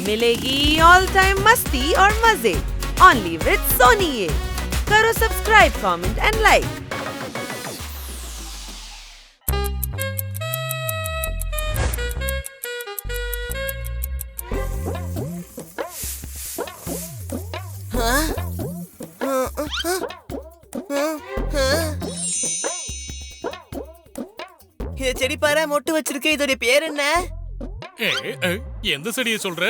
मिलेगी all time मस्ती और मजे ओनली विद सोनी ये। करो सब्सक्राइब, कमेंट एंड लाइक। இந்த செடி பாரு மொட்டு வச்சிருக்கு. இதோட பேர் என்ன? எந்த செடியை சொல்ற?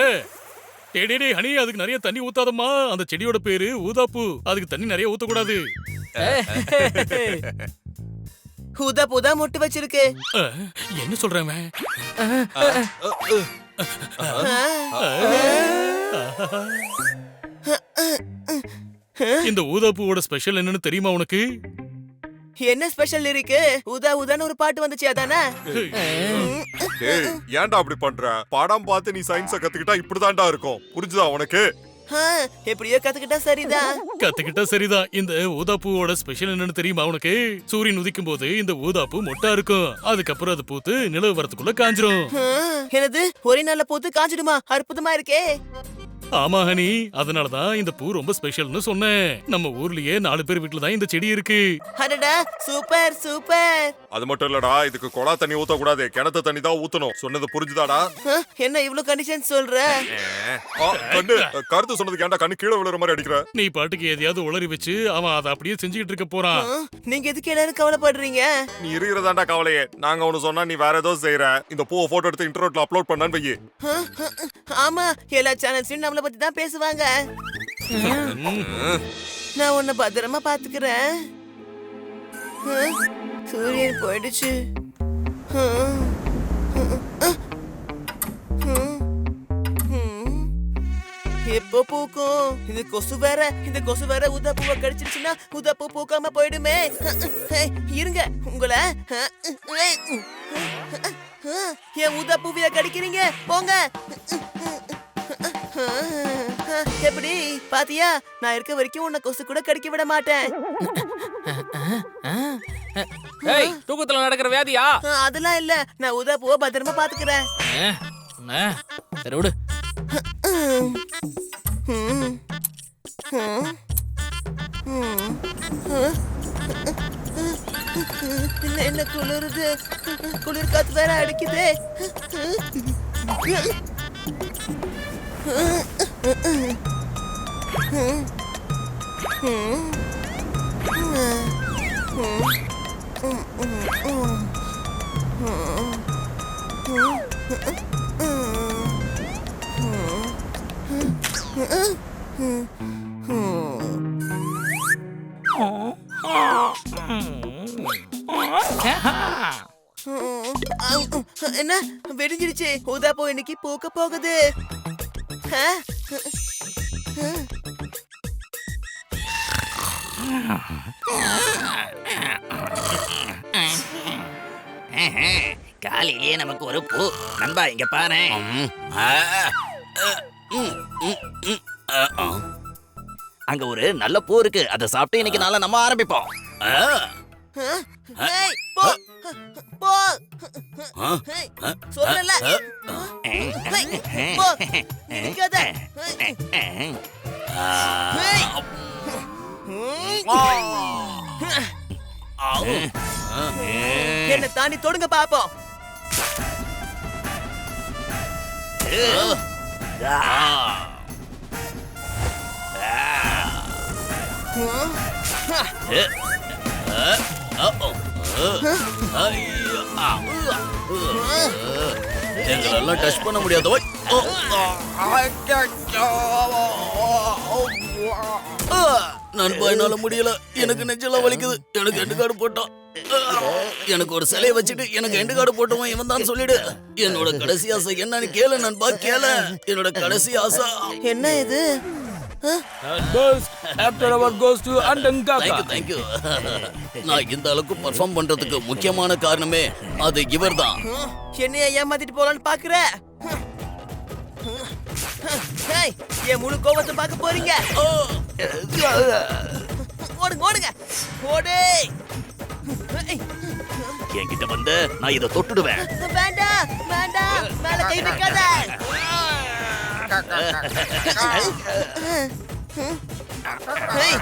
டேடே ஹனி, அதுக்கு நிறைய தண்ணி ஊத்தாதம்மா. அந்த செடியோட பேரு ஊதாப்பூ. அதுக்கு தண்ணி நிறைய ஊத்தக்கூடாது. ஊதாப்பூ தான் மொட்டு வச்சிருக்கு. என்ன சொல்றேன்? இந்த ஊதாப்பூவோட ஸ்பெஷல் என்னன்னு தெரியுமா உனக்கு? என்ன ஸ்பெஷல் இருக்கு? ஊதா ஊதான்னு ஒரு பாட்டு வந்துச்சு, அதானே? ஏன்டா அப்படி பண்ற? படம் பார்த்து நீ சயின்ஸ கத்துக்கிட்டா இப்படிதான்டா இருக்கும். புரிஞ்சுதா உனக்கு? எப்படியோ கத்துக்கிட்டா சரிதான். கத்துக்கிட்டா சரிதான். இந்த ஊதாப்பூவோட ஸ்பெஷல் என்னன்னு தெரியுமா உனக்கு? சூரியன் உதிக்கும் போது இந்த ஊதாப்பூ மொட்டா இருக்கும். அதுக்கப்புறம் அது பூத்து நிலவு வரத்துக்குள்ள காஞ்சிரும். என்னது, ஒரே நாள்ல பூத்து காஞ்சிடுமா? அற்புதமா இருக்கே. ஆமா ஹனி, அதனாலதான் இந்த பூ ரொம்ப ஸ்பெஷல்னு சொன்னேன். நம்ம ஊர்லயே 4 பேர் வீட்டுல தான் இந்த செடி இருக்கு. அடடா, சூப்பர் சூப்பர். அது மட்டும் இல்லடா, இதுக்கு குழா தண்ணி ஊத்த கூடாது, கிணத்து தண்ணி தான் ஊத்தணும். சொன்னது புரிஞ்சுதாடா? என்ன இவ்ளோ கண்டிஷன் சொல்ற? கண்ணு கருத்து சொன்னதுக்கு ஏன்டா கண்ணு கீழே விழுற மாதிரி அடிக்கிற? நீ பாட்டுக்கு எதையாவது உளறி வச்சு அவன் அதை அப்படியே செஞ்சுக்கிட்டு இருக்க போறான். நீங்க எதுக்கு எல்லாரும் கவலைப்படுறீங்க? நீ இருக்கிறதாண்டா கவலையே. நாங்க ஒண்ணு சொன்னா நீ வேற ஏதோ செய்யற. இந்த பூவை போட்டோ எடுத்து இன்டர்நெட்ல அப்லோட் பண்ணான்னு வையே. ஆமா, எல்லா சேனல்ஸ்லயும் நம்மள பத்தி தான் பேசுவாங்க. நான் உன்னை பத்திரமா பாத்துக்கிறேன். சூரியன் போயிடுச்சு. எப்போ பூக்கும்? இந்த கொசு வேற ஊதாப்பூவை கடிச்சிருச்சுன்னா ஊதாப்பூ பூக்காம போயிடுமே. இருங்க, உங்களை என் ஊதாப்பூவிய கடிக்கிறீங்க, போங்க. எப்படி பாத்தியா? நான் இருக்க வரைக்கும் உன்னை கொசு கூட கடிக்க விட மாட்டேன். தூக்கத்துல நடக்கிற வியாதியா? அதெல்லாம் இல்ல, நான் ஊதாப்பூவை பத்திரமா பாத்துக்கிறேன். சரி விடு. என்ன குளிருது, குளிர் காத்து வேற அடிக்குது. என்ன வெடிஞ்சிருச்சு? ஊதாப்பூ இன்னைக்கு பூக்க போகுது. காலையிலேயே நமக்கு ஒரு பூ. நண்பா இங்க பாரு. அங்க ஒரு நல்ல பூ இருக்கு. அதை சாப்பிட்டு இன்னைக்கு நாளை நம்ம ஆரம்பிப்போம். சொல்லல. என்ன தாண்டி தொடுங்க பாப்போம். எங்களெல்லாம் டச் பண்ண முடியாது. நண்பா, என்னால முடியல. எனக்கு நெஞ்செல்லாம் வலிக்குது. எனக்கு எண்டு கார்டு போட்டோம். எனக்கு ஒரு சிலையை வச்சுட்டு எனக்கு எண்டு கார்டு போட்டவன் இவன் தான் சொல்லிடு. என்னோட கடைசி ஆசை என்னன்னு கேளு நண்பா, கேளு. என்னோட கடைசி ஆசை என்ன இது? தேங்க்யூ. நான் இந்த அளவுக்கு பெர்ஃபார்ம் பண்றதுக்கு முக்கியமான காரணமே அது இவர்தான். என்னைய ஏமாத்திட்டு போலான்னு பாக்குற? என் முழு கோபத்தை பார்க்க போறீங்க. ஓடுங்க ஓடுங்க ஓடு. என்கிட்ட வந்து நான் இதை தொட்டுடுவேன். வேண்டாம் வேண்டாம், மேல கை வைக்காத. ஹேய்.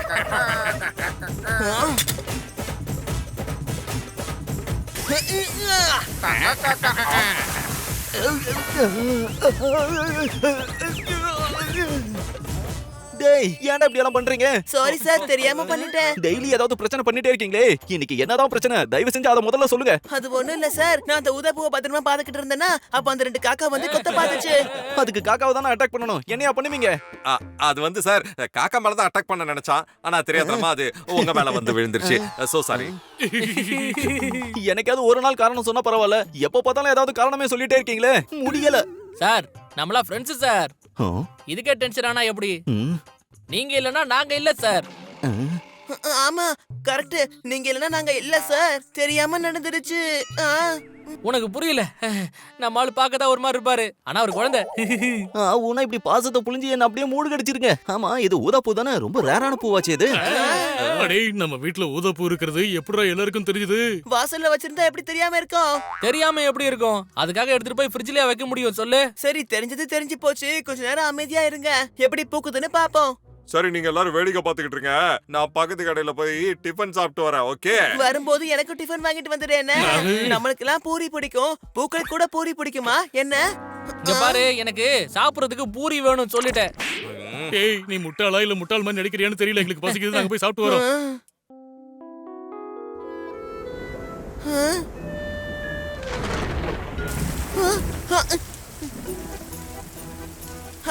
டேய் ஏன்டா இப்படி எல்லாம் பண்றீங்க? சாரி சார், தெரியாம பண்ணிட்டேன். டெய்லி ஏதாவது பிரச்சனை பண்ணிட்டே இருக்கீங்களே, இன்னைக்கு என்னதான் பிரச்சனை? தயவு செஞ்சு அதை முதல்ல சொல்லுங்க. அது ஒண்ணும் இல்ல சார், நான் அந்த ஊதாப்பூவை பத்திரமா பாத்துக்கிட்டு இருந்தேன்னா அப்ப அந்த 2 காக்கா வந்து கொத்த பாத்துச்சு. அதுக்கு காக்காவை தானே அட்டாக் பண்ணணும், என்னையா பண்ணுவீங்க? அது வந்து சார் காக்கா மேல தான் அட்டாக் பண்ண நினைச்சான். ஆனா தெரியாதமா அது உங்க மேல வந்து விழுந்துருச்சு. So sorry. எனக்காவது ஒரு நாள் காரணம் சொன்னா பரவாயில்ல, எப்ப பார்த்தாலும் ஏதாவது காரணமே சொல்லிட்டே இருக்கீங்களே, முடியல. சார் நம்மளா ஃப்ரெண்ட்ஸ் சார். இதுக்கே டென்ஷன் ஆனா எப்படி? நீங்க இல்லனா நாங்க இல்ல சார். ஆமா கரெக்ட், நீங்க இல்லனா நாங்க இல்ல சார், தெரியாம நடந்துருச்சு. உனக்கு புரியல, நம்ம ஆளு பார்க்கதான் ஒரு மாதிரி இருப்பாரு, ஆனா ஒரு குழந்தை. உன இப்படி பாசத்தை புளிஞ்சு என்ன அப்படியே மூடு கடிச்சிருங்க. ஆமா இது ஊதாப்பூ தானே, ரொம்ப ரேரான பூவாச்சு இது. அடே நம்ம வீட்ல ஊதாப்பூ இருக்கிறது எப்படிடா எல்லாருக்கும் தெரியுது? வாசல்ல வச்சிருந்தா எப்படி தெரியாம இருக்கும்? தெரியாம எப்படி இருக்கும்? அதுக்காக எடுத்துட்டு போய் ஃப்ரிட்ஜ்லயே வைக்க முடியும் சொல்லு? சரி, தெரிஞ்சது தெரிஞ்சு போச்சு, கொஞ்ச நேரம் அமைதியா இருங்க, எப்படி பூக்குதுன்னு பாப்போம். சரி, நீங்க எல்லாரும் வேடிக்கை பாத்துக்கிட்டு இருங்க. நான் பக்கத்து கடையில போய் டிஃபன் சாப்பிட்டு வரேன். ஓகே? வரும்போது எனக்கு டிஃபன் வாங்கிட்டு வந்துடுறேன். நம்மளுக்கு எல்லாம் பூரி பிடிக்கும், பூக்களுக்கு கூட பூரி பிடிக்குமா என்ன? இங்க பாரு, எனக்கு சாப்பிடுறதுக்கு பூரி வேணும்னு சொல்லிட்டேன். ஏய் நீ முட்டாளா இல்ல முட்டாள் மாதிரி நடிக்கிறியான்னு தெரியல, எங்களுக்கு பசிக்குது, நாங்க போய் சாப்பிட்டு வரோம்.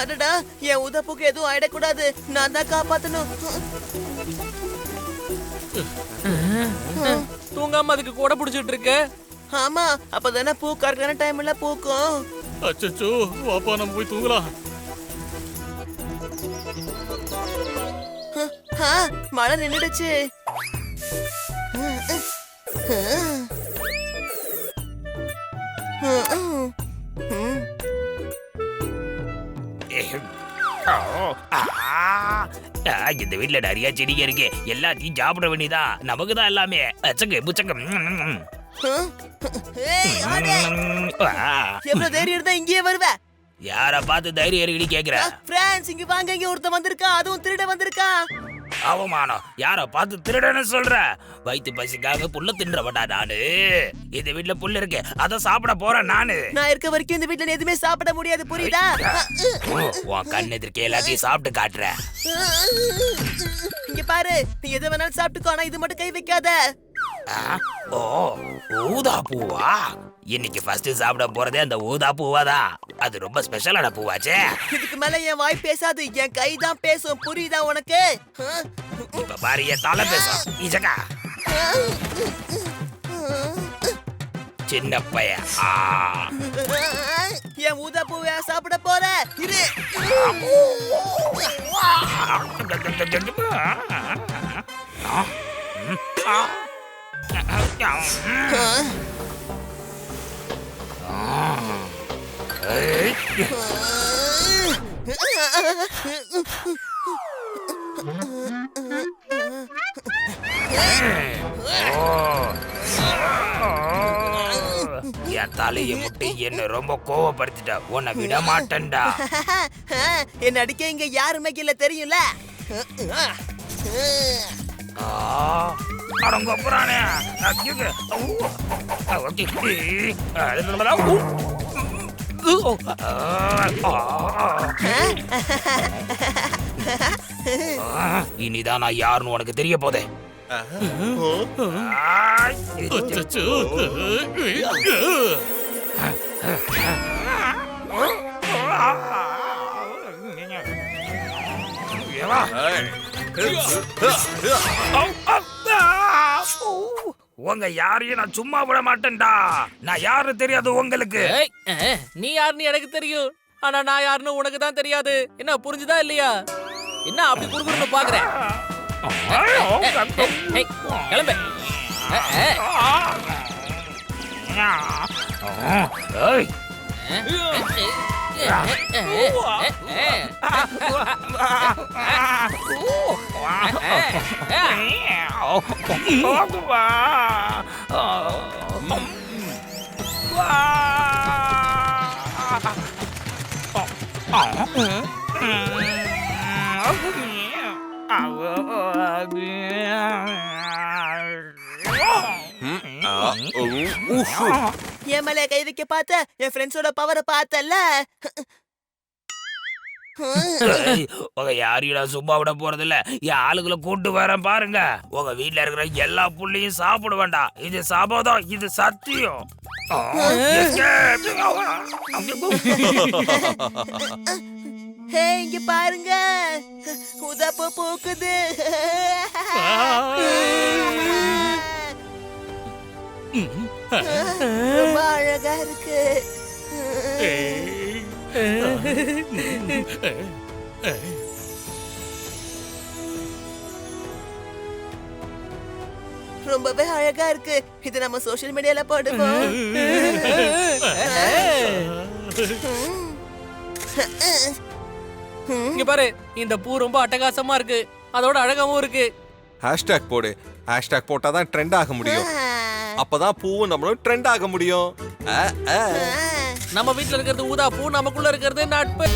அடடா, என் ஊதாப்பூக்கு எதுவும் ஆயிடக்கூடாது, நான் தான் காப்பாத்தணும். தூங்காம அதுக்கு கூட பிடிச்சிட்டு இருக்க? ஆமா, அப்பதானே பூ கரெக்டான டைம்ல பூக்கும். அச்சச்சோ, வாப்பா நம்ம போய் தூங்கலாம். மழை நின்னுடுச்சு. இந்த வீட்டுல நிறைய செடிங்க இருக்கு, எல்லாத்தையும் சாப்பிட வேண்டியதான். நமக்கு தான் எல்லாமே. அச்சக்கு புச்சக்கம். எவ்வளவு தைரியம் இருந்தா இங்கேயே வருவ? யார பார்த்து தைரியம் இருக்குன்னு கேக்குற? பிரான்ஸ், இங்க வாங்க, இங்க ஒருத்தன் வந்திருக்கான், அதுவும் திருட வந்திருக்கான். அவமானம். யார பார்த்து திருடன்னு சொல்ற? வயிற்று பசிக்காக புல்ல தின்றவடா நானு. இந்த வீட்டுல புல்லு இருக்கு, அத சாப்பிட போறேன் நானு. நான் இருக்க வரைக்கும் இந்த வீட்டுல எதுவுமே சாப்பிட முடியாது, புரியுதா? உன் கண் எதிர்க்க எல்லாத்தையும் சாப்பிட்டு காட்டுறேன். இங்க பாரு, நீ எதை வேணாலும் சாப்பிட்டுக்கோ, ஆனா இது மட்டும் கை வைக்காத. ஓ, ஊதா பூவா? இன்னைக்கு ஃபர்ஸ்ட் சாப்பிட போறதே அந்த ஊதா பூவாதான். அது ரொம்ப ஸ்பெஷலான பூவாச்சே. இதுக்கு மேல என் வாய் பேசாது, என் கை தான் பேசும், புரியுதா உனக்கு? இப்ப பாரு, என் தலை பேசும். இஜகா சின்ன பையன். என் ஊதா பூவை சாப்பிட போற இரு. என் தலையை முட்டி என்ன ரொம்ப கோவப்படுத்திட்ட. உன்னை விட மாட்டேன்டா. என்ன அடிக்க இங்க யாருமே இல்ல, தெரியும்ல? அடங்கப்புறானே. இனிதான் நான் யாருன்னு உனக்கு தெரிய போதே. அச்சச்சோ. உங்க யாரையும் நான் சும்மா விட மாட்டேன்டா. நான் யாருன்னு தெரியாது உங்களுக்கு. நீ யாருன்னு எனக்கு தெரியும், ஆனா நான் யாருன்னு உனக்கு தான் தெரியாது. என்ன புரிஞ்சுதா இல்லையா? என்ன அப்படி குறுகுறுன்னு பாக்குறேன்? கிளம்பு. என் மேல கை வைக்க பார்த்த என் ஃப்ரெண்ட்ஸோட பவரை பார்த்தல. உங்க யாரையும் நான் சும்மா விட போறது இல்ல. என் ஆளுகளை கூட்டு வரேன் பாருங்க. உங்க வீட்டுல இருக்கிற எல்லா புள்ளையும் சாப்பிட வேண்டாம். இது சபதம், இது சத்தியம். ஹே, இங்க பாருங்க, உதப்பு பூக்குது. ரொம்ப அழகா இருக்கு. ரொம்பவே அழகா இருக்கு. இது நம்ம சோஷியல் மீடியால போடுவோம். இங்க பாரு, இந்த பூ ரொம்ப அட்டகாசமா இருக்கு, அதோட அழகாவும் இருக்கு. ஹேஷ்டேக் போடு. ஹேஷ்டேக் போட்டாதான் ட்ரெண்ட் ஆக முடியும். அப்பதான் பூவும் நம்மளும் ட்ரெண்ட் ஆக முடியும். நம்ம வீட்ல இருக்கிறது ஊதா பூ, நமக்குள்ள இருக்கிறது நட்பு.